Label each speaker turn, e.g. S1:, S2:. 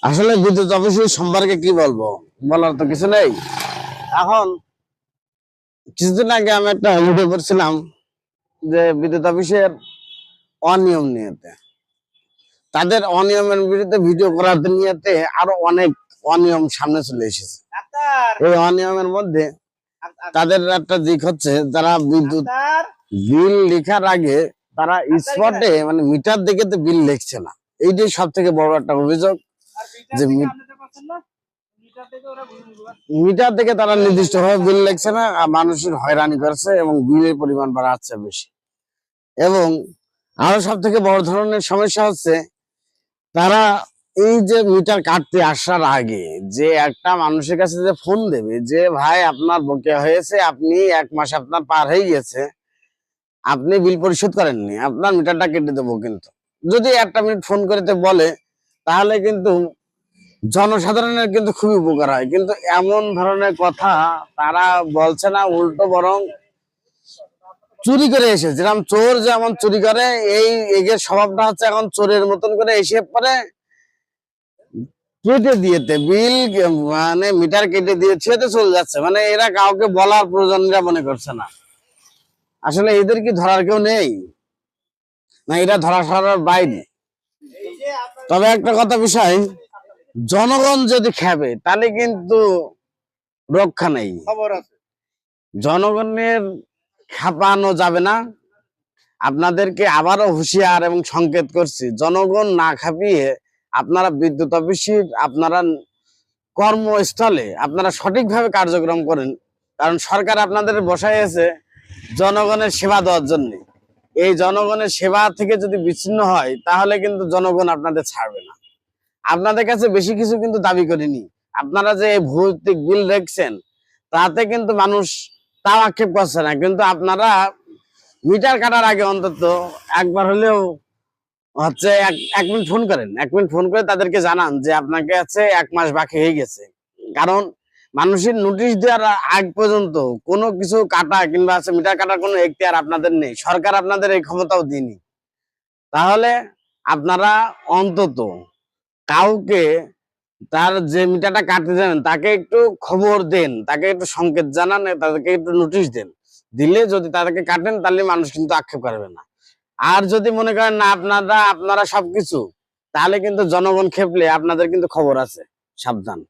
S1: আসলে বিদ্যুৎ অফিসের সম্পর্কে কি বলবো, বলার তো কিছু নেই। এখন কিছুদিন আগে আমি একটা ভিডিও করছিলাম যে বিদ্যুৎ অফিসের অনিয়ম নিয়েতে, তাদের অনিয়মের বিরুদ্ধে ভিডিও করার নিয়েতে আরো অনেক অনিয়ম সামনে চলে এসেছে। এই অনিয়মের মধ্যে তাদের একটা দিক হচ্ছে, যারা বিদ্যুৎ বিল লেখার আগে তারা স্পটে মানে মিটার দেখে তো বিল লিখছে না। এইটাই সব থেকে বড় একটা অভিযোগ, যে মিটার থেকে তারা নির্দিষ্ট ভাবে বিল লিখছে না, আর মানুষের হয়রানি করছে এবং বিলের পরিমাণ বাড়াচ্ছে বেশি। এবং আরো সব থেকে বড় ধরনের সমস্যা হচ্ছে, তারা এই যে মিটার কাটতে আসার আগে যে একটা মানুষের কাছে যে ফোন দেবে যে ভাই আপনার বকেয়া হয়েছে, আপনি 1 মাস আপনার পার হয়ে গেছে, আপনি বিল পরিশোধ করেননি, আপনার মিটারটা কেটে দেবো। কিন্তু যদি 1 মিনিট ফোন করে বলে, তাহলে কিন্তু জনসাধারণের কিন্তু খুবই উপকার হয়। কিন্তু এমন ধরনের কথা তারা বলছে না, উল্টো বরং চুরি করে এসে, যেরকম চোর যেমন চুরি করে, এই এগের স্বভাবটা হচ্ছে এখন চোরের মতন করে এসে পরে কেটে দিয়েতে বিল, মানে মিটার কেটে দিয়ে ছেড়ে চলে যাচ্ছে। মানে এরা কাউকে বলার প্রয়োজন মনে করছে না। আসলে এদের কি ধরার কেউ নেই, না এরা ধরা সরার বাইরে? তবে একটা কথা বিষয়, জনগণ যদি খাবে তাহলে কিন্তু রক্ষা নেই। জনগণের খাপানো যাবে না। আপনাদেরকে আবারও হুঁশিয়ার এবং সংকেত করছি, জনগণ না খাপিয়ে আপনারা বিদ্যুৎ অফিসের আপনারা কর্মস্থলে আপনারা সঠিকভাবে কার্যক্রম করেন। কারণ সরকার আপনাদের বসাইছে জনগণের সেবা দেওয়ার জন্য। এই জনগণের সেবা থেকে যদি বিচ্ছিন্ন হয়, তাহলে কিন্তু জনগণ আপনাদের ছাড়বে না। আপনাদের কাছে বেশি কিছু কিন্তু দাবি করিনি। আপনারা যে ভৌতিক বিল রেখেছেন, তাতে কিন্তু মানুষ তাও আক্ষেপ করছে না। কিন্তু আপনারা মিটার কাটার আগে অন্তত একবার হলেও হচ্ছে 1 মিনিট ফোন করেন, 1 মিনিট ফোন করে তাদেরকে জানান যে আপনাকে আছে 1 মাস বাকি হয়ে গেছে। কারণ মানুষের নোটিশ দেওয়ার আগ পর্যন্ত কোনো কিছু কাটা কিংবা আছে মিটার কাটার কোনো এখতিয়ার আপনাদের নেই। সরকার আপনাদের এই ক্ষমতাও দিইনি। তাহলে আপনারা অন্তত কাউকে তার যে মিটারটা কাটতে জানেন তাকে একটু খবর দেন, তাকে একটু সংকেত জানান, তাদেরকে একটু নোটিশ দেন। দিলে যদি তাদেরকে কাটেন, তাহলে মানুষ কিন্তু আক্ষেপ করবে না। আর যদি মনে করেন না আপনারা সবকিছু, তাহলে কিন্তু জনগণ খেপলে আপনাদের কিন্তু খবর আছে, সাবধান।